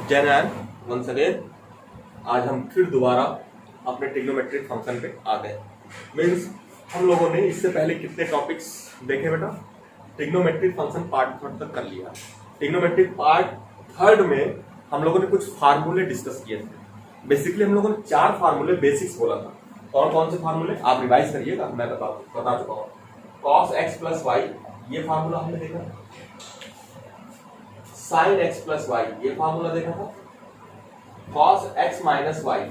जय Narayan once again. आज हम फिर दोबारा अपने ट्रिग्नोमेट्रिक फंक्शन पे आ गए। मीन्स हम लोगों ने इससे पहले कितने टॉपिक्स देखे बेटा? ट्रिग्नोमेट्रिक फंक्शन पार्ट थर्ड तक कर लिया। ट्रिग्नोमेट्रिक पार्ट थर्ड में हम लोगों ने कुछ फार्मूले डिस्कस किए थे। बेसिकली हम लोगों ने 4 फार्मूले बेसिक्स बोला था। कौन कौन से फार्मूले आप रिवाइज करिएगा, मैं बता चुका हूँ। cos x प्लस वाई ये फार्मूला हमने देखा, sin x प्लस वाई ये फार्मूला देखा था, cos x माइनस वाई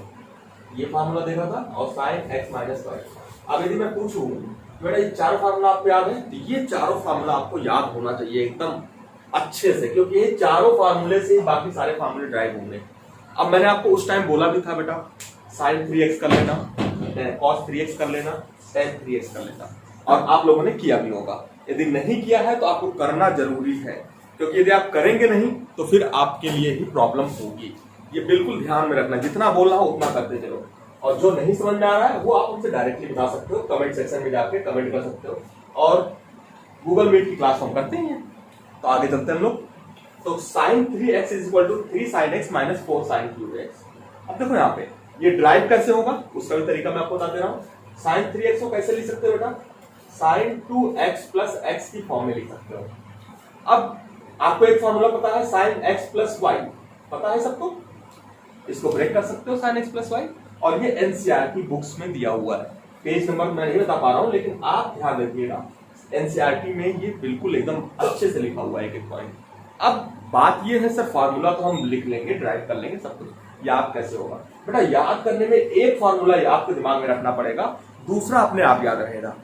ये फार्मूला देखा था, और sin x माइनस वाई। अब यदि मैं पूछूं बेटा ये 4 फार्मूला आपको याद है, तो ये चारों फार्मूला आपको याद होना चाहिए एकदम अच्छे से, क्योंकि ये चारों फार्मूले से ही बाकी सारे फार्मूले ड्राइव होंगे। अब मैंने आपको उस टाइम बोला भी था बेटा sin 3x कर लेना, cos 3x कर लेना, tan 3x कर लेना, और आप लोगों ने किया भी होगा। यदि नहीं किया है तो आपको करना जरूरी है, क्योंकि यदि आप करेंगे नहीं तो फिर आपके लिए ही प्रॉब्लम होगी। ये बिल्कुल ध्यान में रखना, जितना बोल रहा हो उतना करते चलो। और जो नहीं समझ में आ रहा है वो आप हमसे डायरेक्टली बता सकते हो, कमेंट सेक्शन में जाके कमेंट कर सकते हो, और गूगल मीट की क्लास हम करते हैं। तो आगे चलते हैं हम लोग। तो sin 3x is equal to 3 sin x minus 4 sin cube x। अब देखो यहाँ पे ये ड्राइव कैसे होगा उसका भी तरीका मैं आपको बता दे रहा हूँ। sin 3x को कैसे लिख सकते हो बेटा? sin 2x प्लस x की फॉर्म में लिख सकते हो। अब आपको एक फॉर्मूला पता है sin x प्लस वाई, पता है सबको? इसको ब्रेक कर सकते हो sin x प्लस वाई, और ये एनसीईआरटी बुक्स में दिया हुआ है। पेज नंबर मैं नहीं बता पा रहा हूं, लेकिन आप ध्यान रखिएगा एनसीईआरटी में ये बिल्कुल एकदम अच्छे से लिखा हुआ है एक पॉइंट। अब बात ये है सर फार्मूला तो हम लिख लेंगे, ड्राइव कर लेंगे, सब कुछ याद कैसे होगा बेटा? याद करने में एक फार्मूला आपको दिमाग में रखना पड़ेगा, दूसरा अपने आप याद रहेगा।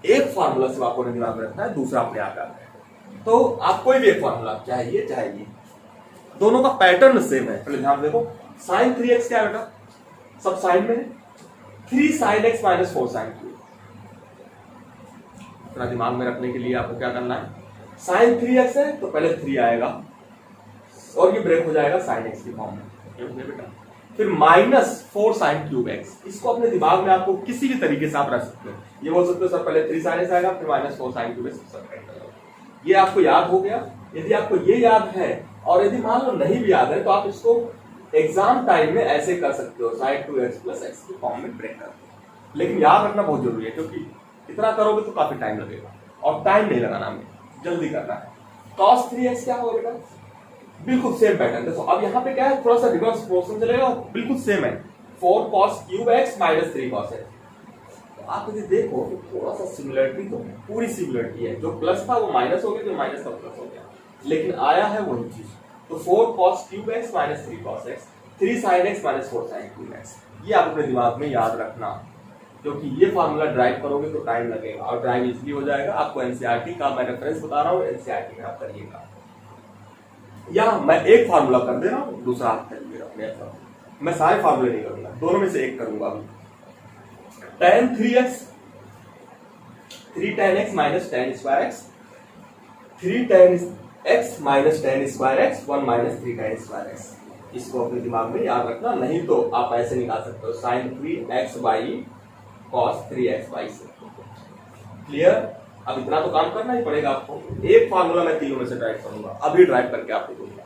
एक फार्मूला सिर्फ आपको दिमाग में रखना है, दूसरा अपने आप याद रहेगा। तो आप कोई भी एक फार्मूला चाहिए, दोनों का पैटर्न सेम है। पहले ध्यान देखो, sin 3x क्या है बेटा? सब साइन में है, 3 sin x minus 4 sin cube। इतना दिमाग में रखने के लिए आपको क्या करना है? sin 3x है तो पहले 3 आएगा और ये ब्रेक हो जाएगा sin x की फॉर्म में बेटा। फिर माइनस 4 sin क्यूब x, इसको अपने दिमाग में आपको किसी भी तरीके से आप रख सकते हो। ये बोल सकते हो सर पहले 3 sin x आएगा फिर माइनस 4 sin क्यूब x। ये आपको याद हो गया। यदि आपको ये याद है, और यदि मान लो नहीं भी याद है, तो आप इसको एग्जाम टाइम में ऐसे कर सकते हो, sin 2x प्लस x की फॉर्म में ब्रेक कर। लेकिन याद रखना बहुत जरूरी है, क्योंकि इतना करोगे तो काफी टाइम लगेगा, और टाइम नहीं लगाना, हमें जल्दी करना है। cos 3x क्या होगा बेटा? बिल्कुल सेम पैटर्न। देखो अब यहाँ पे क्या है, थोड़ा सा रिवर्स प्रोपोर्शन चलेगा, बिल्कुल सेम है, 4 cos cube x minus 3 cos x। तो आप यदि देखो तो थोड़ा सा सिमिलरिटी तो पूरी सिमिलरिटी है, जो प्लस था वो माइनस हो गया, जो माइनस था प्लस हो गया, लेकिन आया है वही चीज। तो 4 cos cube x minus 3 cos x, 3 sin x minus 4 sin cube x, ये आप अपने दिमाग में याद रखना, क्योंकि ये फार्मूला ड्राइव करोगे तो टाइम लगेगा, और ड्राइव इसलिए हो जाएगा। आपको एनसीईआरटी का मैं रेफरेंस बता रहा हूँ, एनसीईआरटी में आप करिएगा, या मैं एक फार्मूला कर दे रहा हूँ, दूसरा आप करिएगा। मैं सारे फार्मूले नहीं करूंगा, दोनों में से एक करूंगा अभी। tan 3x 3 tan x minus tan square x, 3 tan x minus tan square x, 1 minus 3 tan square x। इसको अपने दिमाग में याद रखना, नहीं तो आप ऐसे निकाल सकते हो sin 3xy cos 3xy से। क्लियर? अब इतना तो काम करना ही पड़ेगा आपको। एक फार्मूला मैं तीनों में से ड्राइव करूंगा, अभी ड्राइव करके आपको दूंगा।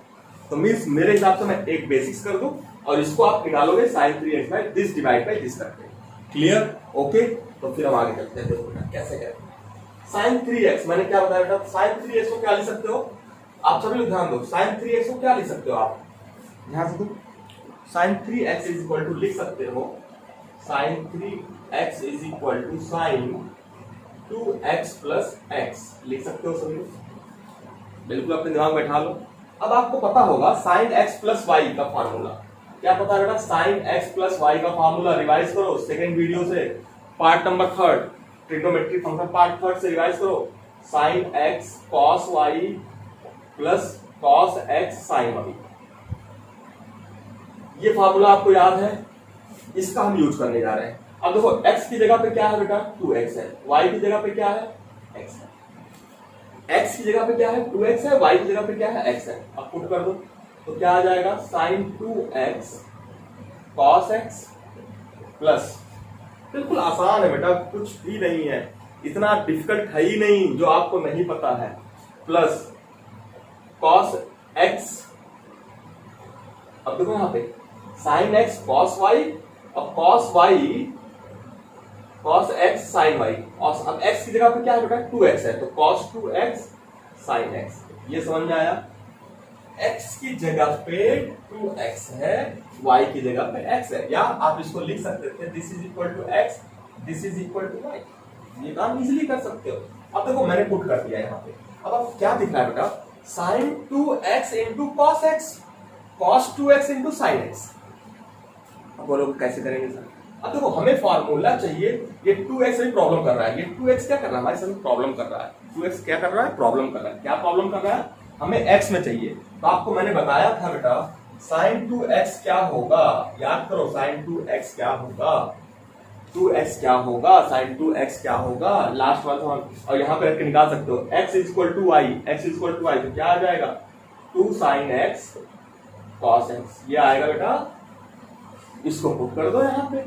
तो मींस मेरे हिसाब से मैं एक बेसिक्स कर दूं, और इसको आप निकालोगे sin 3x by this divide by this करके। क्लियर? ओके, तो फिर हम आगे चलते हैं। देखो कैसे करें। sin 3x मैंने क्या बताया बेटा? sin 3x को क्या लिख सकते हो? आप सभी लोग ध्यान दो, sin 3x को क्या लिख सकते हो आप? ध्यान से दो, sin 3x is equal to लिख सकते हो, sin 3x is equal to sin 2x plus x लिख सकते हो सभी लोग। बिल्कुल अपने दिमाग में बैठा लो। अब आपको पता होगा sin x प्लस वाई का फार्मूला क्या पता है बेटा? sin x प्लस वाई का फार्मूला रिवाइज करो सेकेंड वीडियो से, part number 3 trigonometric function part 3 से रिवाइज करो। sin x cos y plus cos x sin y, ये फार्मूला आपको याद है, इसका हम यूज करने जा रहे हैं। अब देखो x की जगह पे क्या है बेटा? 2x है, y की जगह पे क्या है? x है। x की जगह पे क्या है? 2x है, y की जगह पे क्या है? x है। अब पुट कर दो तो क्या आ जाएगा? sin 2x cos x plus, बिल्कुल आसान है बेटा, कुछ भी नहीं है, इतना डिफिकल्ट है ही नहीं जो आपको नहीं पता है, प्लस cos x अब देखो यहाँ पे साइन एक्स कॉस वाई, अब cos y cos x sine y, और अब एक्स की जगह पे क्या है बेटा 2x है, तो कॉस 2x साइन एक्स। ये समझ में आया? x की जगह पे 2x है, y की जगह पे x है, या आप इसको लिख सकते थे this is equal to x, this is equal to y। ये काम इजीली कर सकते हो। अब देखो मैंने पुट कर दिया यहाँ पे, अब क्या दिख रहा है बेटा sin 2x into cos x, cos 2x into sine x. अब बोलो कैसे करेंगे सर? अब देखो हमें फॉर्मूला चाहिए, ये 2x में प्रॉब्लम कर रहा है, ये 2x क्या कर रहा है हमारे साथ प्रॉब्लम कर रहा है, 2x क्या कर रहा है प्रॉब्लम कर रहा है, क्या प्रॉब्लम कर रहा है, हमें x में चाहिए। तो आपको मैंने बताया था बेटा sin 2x क्या होगा, याद करो sin 2x क्या होगा, 2x क्या होगा, sin 2x क्या होगा, लास्ट वाला सवाल, और यहाँ पे रख के निकाल सकते हो x equal to y, x equal to y, तो क्या आ जाएगा 2 sin x cos x, ये आएगा बेटा, इसको पुट कर दो यहाँ पे।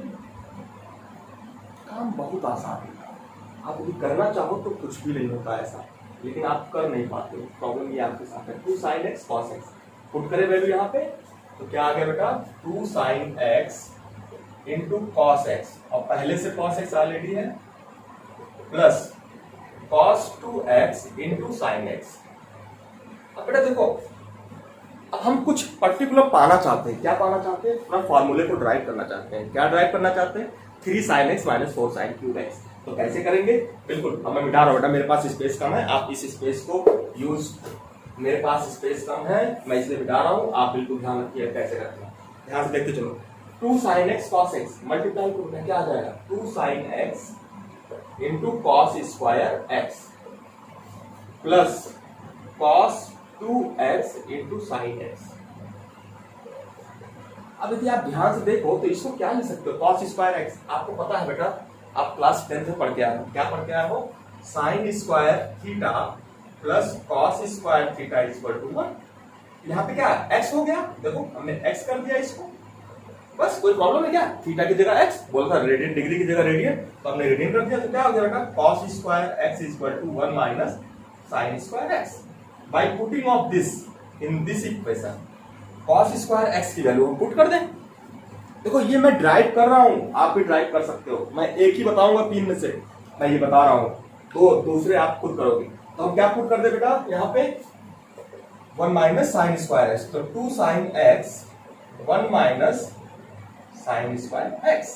काम बहुत आसान है, आप यदि करना चाहो तो कुछ भी नहीं होता ऐसा, लेकिन आप कर नहीं पाते हो, प्रॉब्लम ये आपके साथ है। 2 sin x cos x put करें वैल्यू यहाँ पे, तो क्या आ गया बेटा 2 sin x into cos x, और पहले से कॉस एक्स ऑलरेडी है, plus cos 2x into sine x. अब बेटा देखो अब हम कुछ पर्टिकुलर पाना चाहते हैं, क्या पाना चाहते हैं, पूरा फॉर्मूले को ड्राइव करना चाहते हैं, क्या ड्राइव करना चाहते हैं 3 sin x minus 4 sin cube x। तो कैसे करेंगे, बिल्कुल अब मैं मिटा रहा हूं बेटा, मेरे पास स्पेस कम है, आप इस स्पेस को यूज, मेरे पास स्पेस कम है मैं इसलिए मिटा रहा हूं, आप बिल्कुल ध्यान रखिए कैसे करना है, ध्यान से देखते चलो। 2 sin x cos x multiply करो क्या आ जाएगा 2 sin x into cos square x plus cos 2x into sine x। अब यदि आप ध्यान से देखो तो इसको क्या लिख सकते हो कॉस स्क्वायर x, आपको पता है बेटा आप क्लास 10th में पढ़ के आए हो, क्या पढ़ के आए हो, sine square theta plus cos square theta equal to 1। यहाँ पे क्या x हो गया, देखो हमने x कर दिया इसको, बस कोई प्रॉब्लम है क्या, थीटा की जगह x बोला था, रेडियन डिग्री की जगह रेडियन, तो हमने रेडियन कर दिया, तो क्या हो गया बेटा cos square x equal to 1 minus sin square x। By putting of this in this equation cos square x की वैल्यू हम पुट कर दें। देखो ये मैं ड्राइव कर रहा हूं, आप भी ड्राइव कर सकते हो, मैं एक ही बताऊंगा 3 में से, मैं ये बता रहा हूं, तो दूसरे आप खुद करोगे। तो हम क्या पुट कर दे बेटा यहाँ पे 1 माइनस साइन स्क्वायर x, तो 2 sin x 1 minus sine square x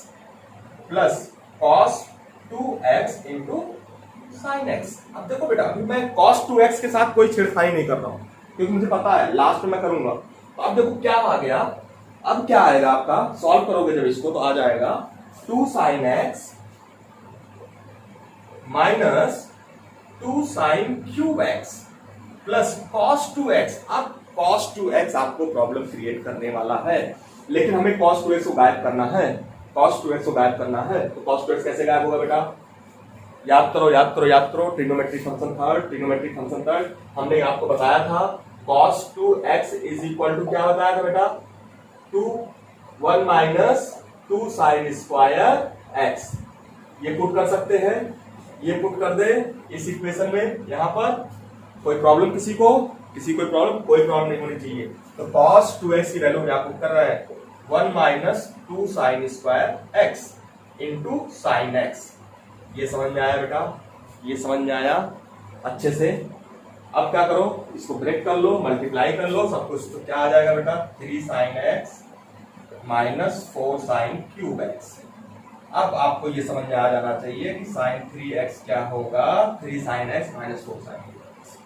plus cos 2x into sine x। अब देखो बेटा अभी मैं cos 2x के साथ कोई छेड़खानी नहीं कर रहा हूं, क्योंकि मुझे पता है लास्ट में मैं करूंगा। तो अब देखो क्या आ गया, अब क्या आएगा आपका, सॉल्व करोगे जब इसको तो आ जाएगा 2 sin x minus 2 sin cube x plus cos 2x। अब cos 2x आपको प्रॉब्लम क्रिएट करने वाला है, लेकिन हमें cos 2x को गायब करना है, cos 2x को गायब करना है, तो cos 2x कैसे गायब होगा बेटा, याद करो याद करो याद करो, trigonometric function third, trigonometric function third, हमने आपको बताया था cos 2x is equal to क्या बताया था बेटा 2 1 माइनस 2 sin स्क्वायर x। ये पुट कर सकते हैं, ये पुट कर दे इस इक्वेशन में, यहां पर कोई प्रॉब्लम किसी को, किसी कोई प्रॉब्लम नहीं होनी चाहिए। तो cos 2x की वैल्यू क्या पुट कर रहा है 1 minus 2 sin square x into sine x। ये समझ में आया बेटा, ये समझ में आया अच्छे से। अब क्या करो, इसको ब्रेक कर लो, मल्टीप्लाई कर लो सब कुछ, तो क्या आ जाएगा बेटा 3 sin x minus 4 sin cube x। अब आपको ये समझ में आ जाना चाहिए कि sin 3x क्या होगा 3 sin x minus 4 sin cube x।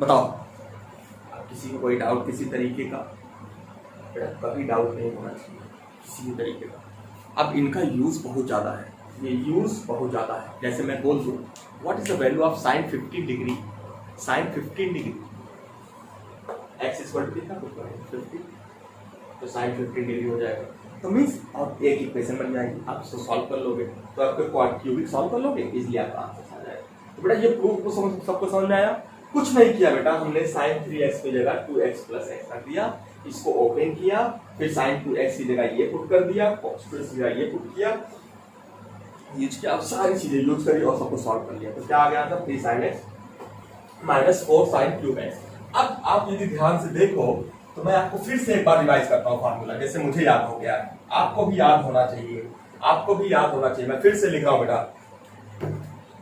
बताओ अब किसी को कोई डाउट किसी तरीके का, बेटा कभी डाउट नहीं होना चाहिए किसी भी तरीके का। अब इनका यूज बहुत ज्यादा है, ये यूज बहुत ज्यादा है। जैसे मैं बोल दूं what is the value of sin 15 degree, sin 15 degree x equal to कितना पुट करेंगे 50, तो sin 15 डिग्री हो जाएगा, तो मींस और एक इक्वेशन बन जाएगी, आप इसको सॉल्व कर लोगे तो आपको क्यूबिक सॉल्व कर लोगे, इजीली आपका आंसर आ जाएगा। तो बेटा ये प्रूफ को सबको समझ में आया, कुछ नहीं किया बेटा, हमने sin 3x की जगह 2x प्लस x रख दिया, इसको ओपन किया, फिर sin 2x की जगह ये पुट कर दिया, cos 2x की जगह ये पुट किया, यूज किया, अब सारी चीजें यूज करी और सबको सॉल्व कर लिया, तो क्या आ गया था 3 sin x minus 4 sin cube x। अब आप यदि ध्यान से देखो तो मैं आपको फिर से एक बार रिवाइज करता हूँ फार्मूला, जैसे मुझे याद हो गया है, आपको भी याद होना चाहिए, आपको भी याद होना चाहिए। मैं फिर से लिख रहा हूँ बेटा,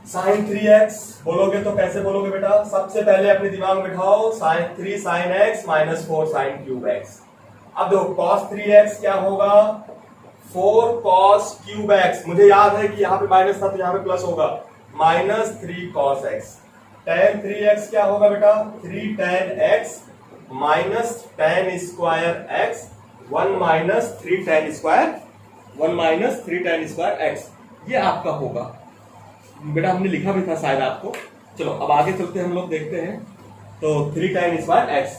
साइन 3x बोलोगे तो कैसे बोलोगे बेटा, सबसे पहले अपने दिमाग में बिठाओ sine 3 sine x minus 4 sine cube x। अब देखो cos 3x क्या होगा, 4 cos क्यूब x, मुझे याद है कि यहाँ पे माइनस था तो यहाँ पे प्लस होगा, minus 3 cos x। tan 3x क्या होगा बेटा, 3 tan x minus tan square x, 1 minus 3 tan square, 1 minus 3 tan square x, ये आपका होगा बेटा। हमने लिखा भी था शायद आपको। चलो अब आगे चलते हम लोग देखते हैं। तो 3 tan स्क्वायर x,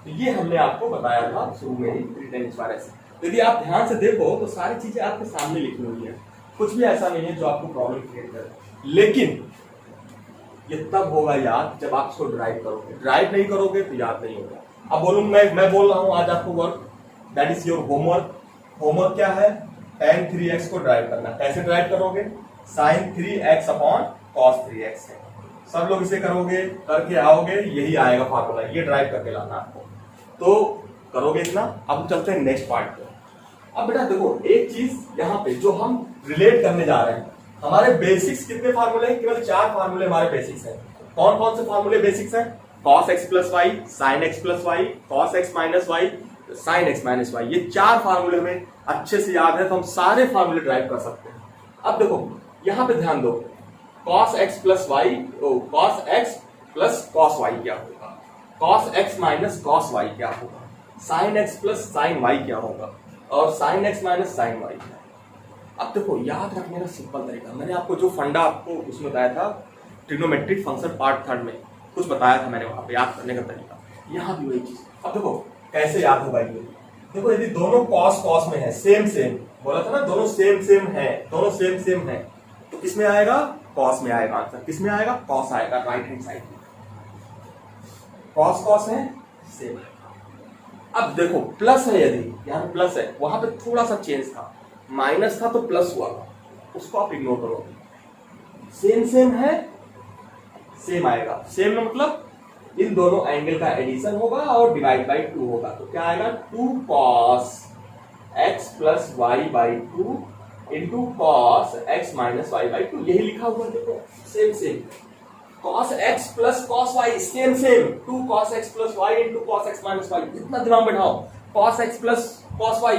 तो ये हमने आपको बताया था शुरू में ही, 3 tan स्क्वायर x। यदि आप ध्यान से देखो तो सारी चीजें आपके सामने लिखी हुई है, कुछ भी ऐसा नहीं है जो आपको प्रॉब्लम क्रिएट करे। लेकिन ये तब होगा याद जब आप इसको ड्राइव करोगे, ड्राइव नहीं करोगे तो याद नहीं होगा। अब बोलूं मैं बोल रहा हूं आज आपको work, that is your homework. Homework क्या है, tan 3x को ड्राइव करना। कैसे ड्राइव करोगे, sin 3x upon cos 3x है। सब लोग इसे करोगे, करके आओगे, यही आएगा फार्मूला, ये ड्राइव करके लाना आपको। तो करोगे इतना। अब चलते हैं नेक्स्ट पार्ट पे। अब बेटा देखो एक चीज यहाँ पे जो हम रिलेट करने जा रहे हैं, हमारे बेसिक्स कितने फार्मूले हैं, केवल 4 फार्मूले हमारे बेसिक्स हैं। कौन कौन से फार्मूले बेसिक्स हैं, cos x plus y, sin x plus y, cos x minus y, sin x minus y, ये 4 फार्मूले हमें अच्छे से याद है तो हम सारे फार्मूले ड्राइव कर सकते हैं। अब देखो यहां पे ध्यान दो, cos x plus y, cos x plus cos y क्या होगा, cos x minus cos y क्या होगा, sin x plus sin y क्या होगा, और sin x minus sin y। अब देखो याद रखने का सिंपल तरीका, मैंने आपको जो फंडा आपको उसमें बताया था ट्रिग्नोमेट्रिक फंक्शन पार्ट 3 में कुछ बताया था मैंने, वहां पे याद करने का तरीका, यहाँ भी वही चीज। अब देखो कैसे याद होगा ये, देखो यदि दोनों cos cos में है, सेम सेम बोला था ना, दोनों सेम सेम है, दोनों सेम सेम है, तो किसमें आएगा, cos में आएगा आंसर। किसमें आएगा, cos आएगा, राइट हैंड साइड में cos cos है, सेम आएगा। अब देखो प्लस है, यदि यहाँ प्लस है, वहां पे थोड़ा सा चेंज था, माइनस था तो प्लस हुआ था, उसको आप इग्नोर करो। सेम सेम है, सेम आएगा। सेम में मतलब इन दोनों एंगल का एडिशन होगा और डिवाइड बाई 2 होगा, तो क्या आएगा, 2 cos x plus y by 2 into cos x minus y by 2, यही लिखा हुआ देखो, same same. cos x plus cos y same same, 2 cos x plus y into cos x minus y, इतना दिमाग बैठाओ, cos x plus cos y,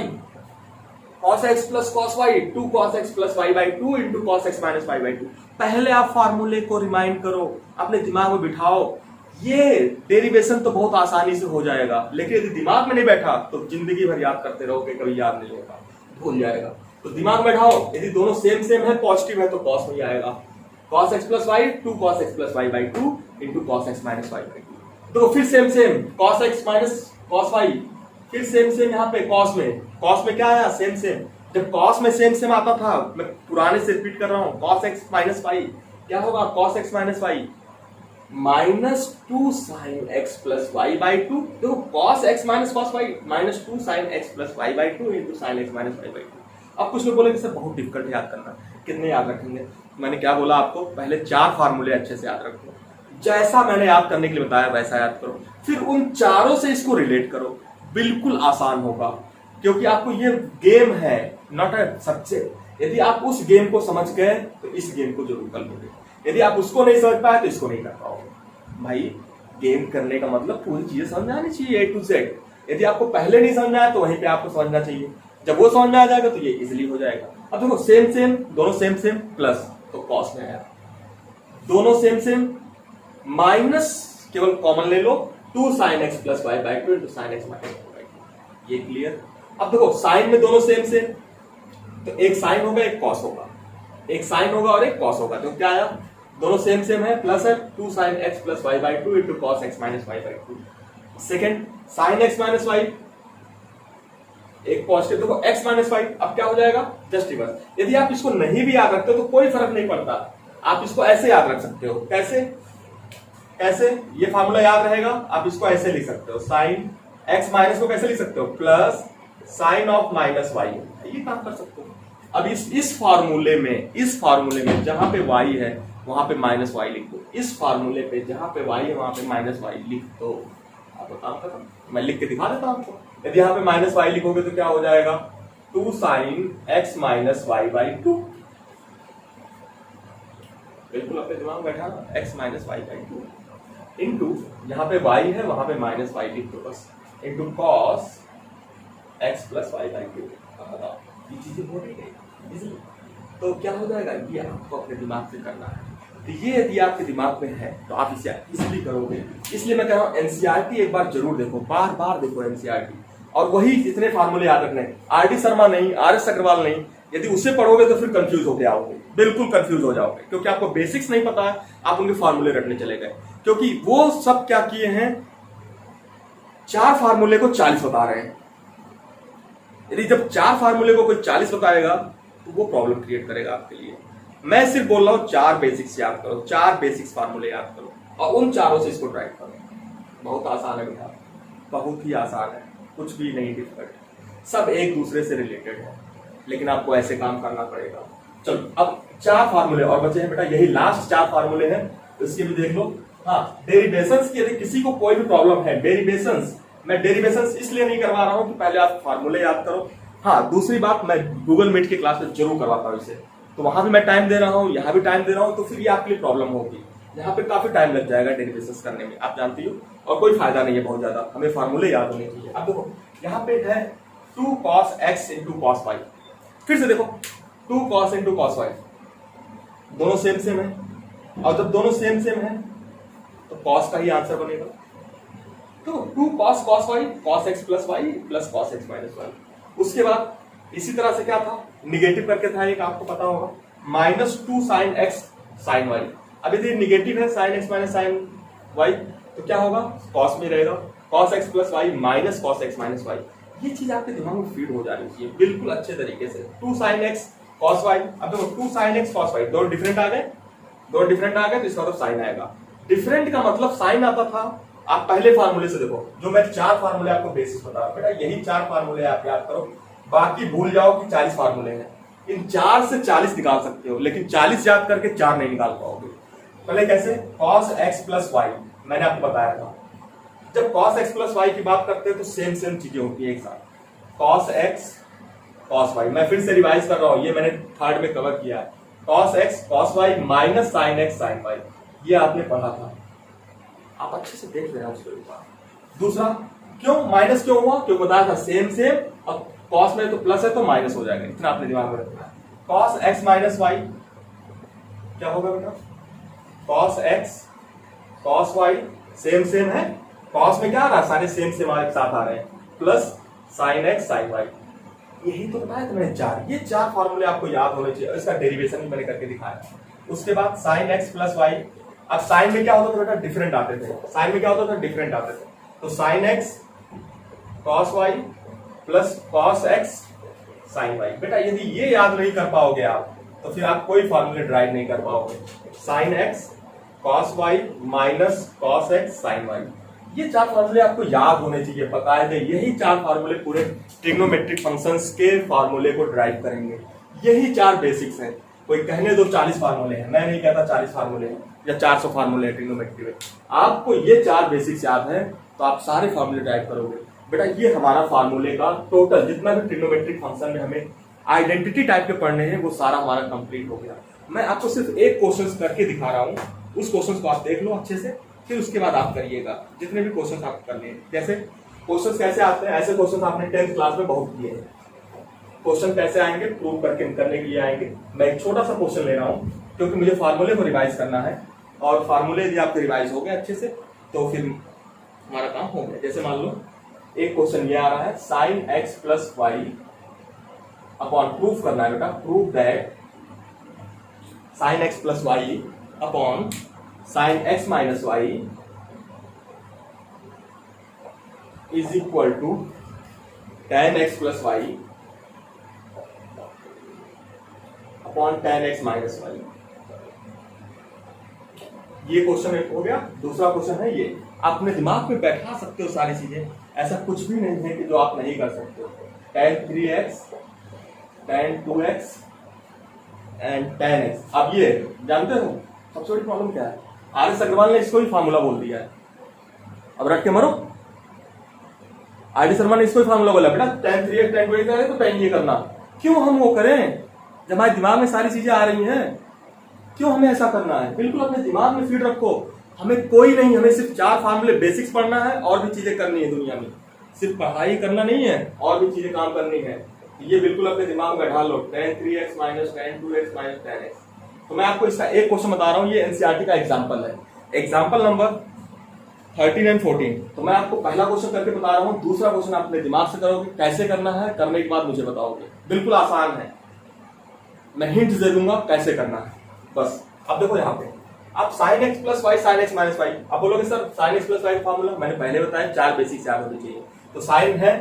cos x plus cos y, 2 cos x plus y by 2 into cos x minus y by 2। पहले आप फार्मूले को remind करो, अपने दिमाग में बिठाओ, ये डेरिवेशन तो बहुत आसानी से हो जाएगा, लेकिन यदि दिमाग में नहीं बैठा तो जिंदगी भर याद करते रहोगे, कभी याद नहीं होगा, भूल जाएगा। तो दिमाग में बैठाओ, यदि दोनों सेम सेम है, पॉजिटिव है, तो cos में ही आएगा, cos x plus y, 2 cos x plus y by 2 into cos x minus y by 2। तो फिर same same, cos x minus cos y, फिर सेम सेम यहाँ पे cos में क्या आया, सेम सेम। जब cos में सेम सेम आता था, मैं पुराने से रिपीट कर रहा हूं, cos x माइनस वाई क्या होगा, cos x minus y minus 2 sin x plus y by 2। देखो cos x minus cos y minus 2 sin x plus y by 2 into sin x minus y by 2। अब कुछ लोग बोलेंगे sir बहुत difficult याद करना, कितने याद रखेंगे। मैंने क्या बोला आपको, पहले 4 फार्मूले अच्छे से याद रखो, जैसा मैंने याद करने के लिए बताया वैसा याद करो, फिर उन चारों से इसको रिलेट करो, बिल्कुल आसान होगा, क्योंकि आपको ये गेम है, नॉट अ सब्जेक्ट। यदि आप उस गेम को समझ गए तो इस गेम को जरूर कर लोगे, यदि आप उसको नहीं समझ पाए तो इसको नहीं कर पाओगे। भाई गेम करने का मतलब पूरी चीजें समझ आनी चाहिए, A to Z। यदि आपको पहले नहीं समझ आया तो वहीं पे आपको समझना चाहिए, जब वो समझ में आ जाएगा तो ये इजिली हो जाएगा। अब देखो सेम सेम, दोनों सेम सेम, प्लस तो cos में आया, दोनों सेम सेम, माइनस केवल कॉमन ले लो, 2 sin x plus y by 2 into sin x minus y by 2, ये क्लियर। अब देखो साइन में दोनों सेम सेम, तो एक साइन होगा एक कॉस होगा, एक साइन होगा और एक कॉस होगा, तो क्या आया, दोनों सेम सेम है, प्लस है, 2 sin x plus y by 2 into cos x minus y by 2। Second sin x minus y, एक पॉजिटिव, देखो x माइनस वाई, अब क्या हो जाएगा, जस्ट रिवर्स। यदि आप इसको नहीं भी याद रखते हो तो कोई फर्क नहीं पड़ता, आप इसको ऐसे याद रख सकते हो। कैसे, ऐसे ये फार्मूला याद रहेगा, आप इसको ऐसे लिख सकते हो, साइन x माइनस को कैसे लिख सकते हो, plus sine of minus y, ये काम कर सकते हो। अब इस फार्मूले में जहां पे y है वहां पे माइनस वाई लिख दो, इस फार्मूले पे जहां पे y है वहां पे माइनस वाई लिख दो। आपका काम खत्म। मैं लिख के दिखा देता हूं आपको। यदि यहाँ पे माइनस वाई लिखोगे तो क्या हो जाएगा, 2 sin x minus y by 2। बिल्कुल अपने दिमाग में बैठा ना, x minus y by 2 into यहाँ पे y है वहां पे माइनस वाई लिख दो बस, into cos x plus y by 2। अब बताओ ये चीजें हो रही है, तो क्या हो जाएगा, ये आपको अपने दिमाग से करना है। तो ये यदि आपके दिमाग में है तो आप इसे इजीली करोगे। इसलिए मैं कह रहा हूँ एनसीईआरटी एक बार जरूर देखो, बार बार देखो एनसीईआरटी, और वही इतने फार्मूले याद रखने, आर डी शर्मा नहीं, आर एस अग्रवाल नहीं। यदि उसे पढ़ोगे तो फिर कंफ्यूज होके आओगे, बिल्कुल कंफ्यूज हो जाओगे, क्योंकि आपको बेसिक्स नहीं पता है, आप उनके फार्मूले रटने चले गए। क्योंकि वो सब क्या किए हैं, 4 फार्मूले को 40 बता रहे हैं। यदि जब 4 फार्मूले को कोई 40 बताएगा तो वो प्रॉब्लम क्रिएट करेगा आपके लिए। मैं सिर्फ बोल रहा हूं 4 बेसिक्स याद करो, 4 बेसिक्स फार्मूले याद करो और उन चारों से इसको ड्राइव करो। बहुत आसान है बेटा, बहुत ही आसान है, कुछ भी नहीं डिफिकल्ट, सब एक दूसरे से रिलेटेड है, लेकिन आपको ऐसे काम करना पड़ेगा। चलो अब 4 फार्मूले और बचे हैं बेटा, यही लास्ट 4 फार्मूले हैं, इसके भी देख लो। हाँ, डेरिवेशंस की यदि किसी को कोई भी प्रॉब्लम है, डेरिवेशंस, मैं डेरिवेशंस इसलिए नहीं करवा रहा हूं कि पहले आप फार्मूले याद करो। हाँ, दूसरी बात, मैं गूगल मीट की क्लास में जरूर करवाता हूँ इसे, तो वहां भी मैं टाइम दे रहा हूँ, यहाँ भी टाइम दे रहा हूँ, तो फिर ये आपके लिए प्रॉब्लम होगी। यहाँ पे काफी टाइम लग जाएगा डेरिवेशंस करने में, आप जानती हो, और कोई फायदा नहीं है बहुत ज्यादा, हमें फार्मूले याद होने चाहिए। अब देखो यहाँ पे है 2 cos x into cos y, फिर से देखो 2 cos इंटू कॉस वाई, दोनों सेम सेम है, और जब दोनों सेम सेम है तो कॉस का ही आंसर बनेगा। तो 2 cos cos y cos x plus y plus cos x minus y. उसके बाद इसी तरह से क्या था, निगेटिव करके था एक, आपको पता होगा, -2 sin x sin y। अब यदि निगेटिव है sin x minus sin y तो क्या होगा, cos में रहेगा, cos x plus y minus cos x minus y. ये चीज आपके दिमाग में फीड हो जानी चाहिए बिल्कुल अच्छे तरीके से। 2 sin x cos y, अब देखो 2 sin x cos y, दोनों डिफरेंट आ गए, दोनों डिफरेंट आ गए तो इसका मतलब साइन आएगा। डिफरेंट का मतलब साइन आता था, आप पहले फार्मूले से देखो, जो मैं 4 फार्मूले आपको बेसिस बता रहा हूं बेटा, यही 4 फार्मूले आप याद करो, बाकी भूल जाओ कि 40 फार्मूले हैं। इन 4 से 40 निकाल सकते हो, लेकिन 40 याद करके 4 नहीं निकाल पाओगे। पहले कैसे, cos x प्लस वाई, मैंने आपको बताया था, जब cos x प्लस वाई की बात करते हैं तो सेम सेम चीजें होती है एक साथ, cos x cos y। मैं फिर से रिवाइज कर रहा हूं, ये मैंने 3rd में कवर किया है, cos x cos y minus sin x sin y, ये आपने पढ़ा था, आप अच्छे से देख रहे हैं उसको एक बार। दूसरा, क्यों माइनस क्यों हुआ, क्यों बताया था, सेम सेम, और cos में तो प्लस है तो माइनस हो जाएगा, इतना आपने दिमाग में रखना है। cos x माइनस y क्या होगा बेटा, cos x cos y same same है, cos में क्या आ रहा है, सारे सेम सेम एक साथ आ रहे हैं, plus sin x sin y। यही तो बताया था मैंने 4, ये 4 फार्मूले आपको याद होने चाहिए, इसका डेरिवेशन भी मैंने करके दिखाया। उसके बाद sin x प्लस वाई, अब साइन में क्या होता था बेटा, डिफरेंट आते थे, साइन में क्या होता था, डिफरेंट आते थे, तो sin x cos y plus cos x sin y। बेटा यदि ये याद नहीं कर पाओगे आप तो फिर आप कोई फार्मूले ड्राइव नहीं कर पाओगे। sin x cos y minus cos x sin y, ये 4 फार्मूले आपको याद होने चाहिए, बकायदे यही 4 फार्मूले पूरे ट्रिग्नोमेट्रिक फंक्शंस के फार्मूले को ड्राइव करेंगे। यही 4 बेसिक्स हैं। कोई कहने दो 40 फार्मूले हैं, मैं नहीं कहता 40 फार्मूले हैं या 400 फार्मूले हैं ट्रिग्नोमेट्री में। आपको ये 4 बेसिक्स याद है तो आप सारे फार्मूले ड्राइव करोगे। बेटा ये हमारा फार्मूले का टोटल जितना भी ट्रिग्नोमेट्रिक फंक्शन में हमें आइडेंटिटी टाइप के पढ़ने हैं वो सारा हमारा कंप्लीट हो गया। मैं आपको सिर्फ एक क्वेश्चन करके दिखा रहा हूँ, उस क्वेश्चन को आप देख लो अच्छे से, फिर उसके बाद आप करिएगा जितने भी क्वेश्चन आप करने हैं। जैसे क्वेश्चन कैसे आते हैं, ऐसे क्वेश्चन आपने 10th क्लास में बहुत किए हैं। क्वेश्चन कैसे आएंगे, प्रूव करके करने के लिए आएंगे। मैं एक छोटा सा क्वेश्चन ले रहा हूँ क्योंकि मुझे फार्मूले को रिवाइज करना है, और फार्मूले यदि आपके रिवाइज हो गए अच्छे से तो फिर हमारा काम हो गया। जैसे मान लो एक क्वेश्चन ये आ रहा है, sin x plus y upon, proof करना है बेटा, prove that sin x plus y upon sin x minus y is equal to tan x plus y upon tan x minus y. ये क्वेश्चन एक हो गया। दूसरा क्वेश्चन है ये, आप अपने दिमाग में बैठा सकते हो सारी चीजें, ऐसा कुछ भी नहीं है कि जो आप नहीं कर सकते हो। tan 3x tan 2x and tan x। अब ये जानते हो सबसे बड़ी प्रॉब्लम क्या है, आर एस अग्रवाल ने इसको ही फार्मूला बोल दिया है। अब रट के मरो, आर.डी. शर्मा ने इसको ही फार्मूला बोला बेटा tan 3x tan 2x है तो tan ये करना। क्यों हम वो करें जब हमारे दिमाग में सारी चीजें आ रही हैं? क्यों हमें ऐसा करना है? बिल्कुल अपने दिमाग में फीड रखो। हमें कोई नहीं, हमें सिर्फ 4 फार्मूले बेसिक्स पढ़ना है और भी चीजें करनी है दुनिया में। सिर्फ पढ़ाई करना नहीं है, और भी चीजें काम करनी है। ये बिल्कुल अपने दिमाग में ढाल लो, tan 3x - tan 2x - tan x। तो मैं आपको इसका एक क्वेश्चन बता रहा हूँ, ये एनसीईआरटी का एग्जाम्पल है, एग्जाम्पल नंबर 13 एंड 14। तो मैं आपको पहला क्वेश्चन करके बता रहा हूँ, दूसरा क्वेश्चन आप अपने दिमाग से करोगे। कैसे करना है, करने के बाद मुझे बताओगे। बिल्कुल आसान है, मैं हिंट दे दूंगा कैसे करना है बस। अब देखो यहाँ पे आप sin x + y sin x - y, आप बोलोगे सर sin x + y का फार्मूला मैंने पहले बताया, 4 बेसिक्स याद होनी चाहिए। तो साइन है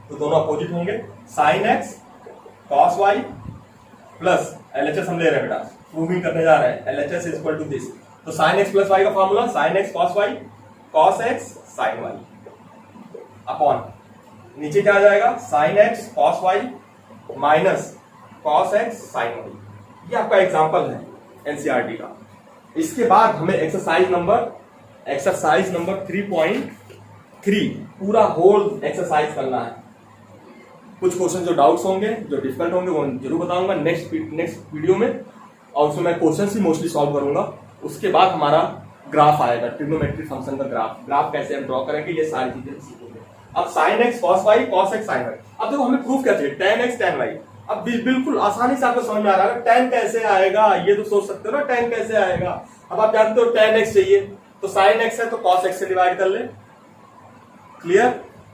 तो दोनों अपोजिट होंगे, sin x cos y plus LHS हम ले रहे हैं बेटा, प्रूविंग करने जा रहे हैं, LHS इक्वल टू दिस। तो sin x + y का formula sin x cos y cos x sin y upon नीचे क्या आ जाएगा, sin x cos y minus cos x sin y। ये आपका एग्जांपल है एनसीईआरटी का। इसके बाद हमें एक्सरसाइज नंबर 3.3 पूरा होल एक्सरसाइज करना है। कुछ क्वेश्चन जो डाउट्स होंगे, जो डिफिकल्ट होंगे, वो जरूर बताऊंगा नेक्स्ट वीडियो में, और उसमें मैं क्वेश्चन ही मोस्टली सॉल्व करूंगा। उसके बाद हमारा ग्राफ आएगा, ट्रिग्नोमेट्रिक फंक्शन का ग्राफ कैसे हम ड्रॉ करेंगे, ये सारी चीजें सीखेंगे। अब sin x cos y cos x sin y। अब देखो हमें प्रूफ क्या चाहिए, tan x tan y। अब बिल्कुल आसानी से आपको समझ में आ रहा है tan कैसे आएगा, ये तो सोच सकते हो ना tan कैसे आएगा। अब आप जानते हो tan x चाहिए तो sin x है तो cos x से डिवाइड कर ले, क्लियर।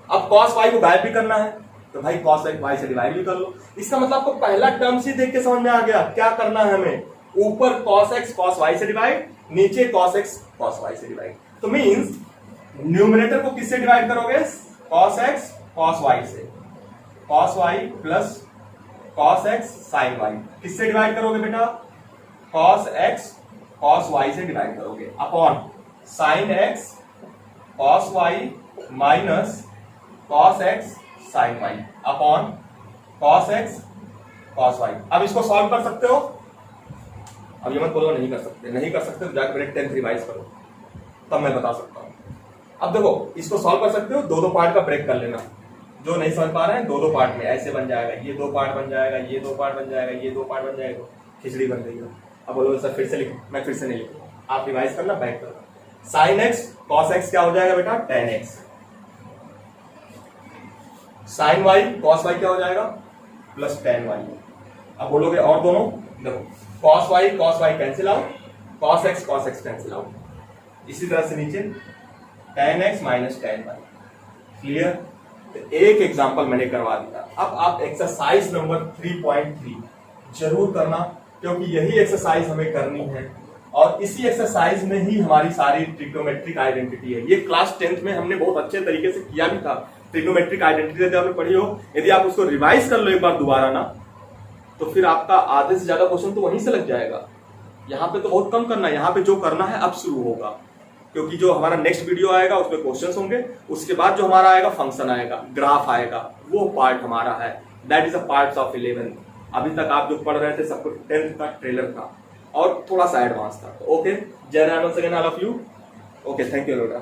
अब cos y को गायब भी करना है तो भाई cos x y से डिवाइड भी कर लो। इसका मतलब आपको पहला टर्म से देख के समझ में आ गया क्या करना है हमें, ऊपर cos x cos y से डिवाइड, नीचे cos x cos y से डिवाइड। तो मींस न्यूमरेटर को किससे डिवाइड करोगे, cos x cos y से, cos y plus cos x sin y किससे डिवाइड करोगे बेटा, cos x cos y से डिवाइड करोगे, upon sin x cos y minus cos x sin y upon cos x cos y। अब इसको solve कर सकते हो, अब ये मत बोलो नहीं कर सकते तो जाकर मेरे 10th रिवाइज करो तब मैं बता सकता हूं। अब देखो इसको सॉल्व कर सकते हो, दो पार्ट का ब्रेक कर लेना। जो नहीं समझ पा रहे हैं दो पार्ट में ऐसे बन जाएगा, ये 2 पार्ट बन जाएगा, ये 2 पार्ट बन जाएगा, ये 2 पार्ट बन जाएगा, खिचड़ी बन गई हो। अब बोलो सर फिर से लिखो, मैं फिर से नहीं लिखूंगा, आप रिवाइज करना, बैक करना। sin x cos x क्या हो जाएगा बेटा, tan x, sin y cos y क्या हो जाएगा, प्लस tan y। अब बोलोगे और दोनों, देखो cos y cancel out, cos x cancel out, इसी तरह से नीचे tan x minus tan y, clear. एक एग्जांपल मैंने करवा दिया। अब आप एक्सरसाइज नंबर 3.3 जरूर करना, क्योंकि यही एक्सरसाइज हमें करनी है और इसी एक्सरसाइज में ही हमारी सारी ट्रिग्नोमेट्रिक आइडेंटिटी है। ये क्लास 10th में हमने बहुत अच्छे तरीके से किया भी था, ट्रिग्नोमेट्रिक आइडेंटिटी यदि आपने पढ़ी हो, यदि आप उसको रिवाइज कर लो एक बार दोबारा ना, तो फिर आपका आधे से ज्यादा क्वेश्चन तो वहीं से लग जाएगा। यहाँ पे तो बहुत कम करना है, यहाँ पे जो करना है अब शुरू होगा, क्योंकि जो हमारा नेक्स्ट वीडियो आएगा उसमें क्वेश्चंस होंगे, उसके बाद जो हमारा आएगा फंक्शन आएगा, ग्राफ आएगा, वो पार्ट हमारा है, that is a part of 11th। अभी तक आप जो पढ़ रहे थे सब कुछ 10th का ट्रेलर था और थोड़ा सा एडवांस था। ओके, जय Ram, all of you. Okay, thank you बेटा।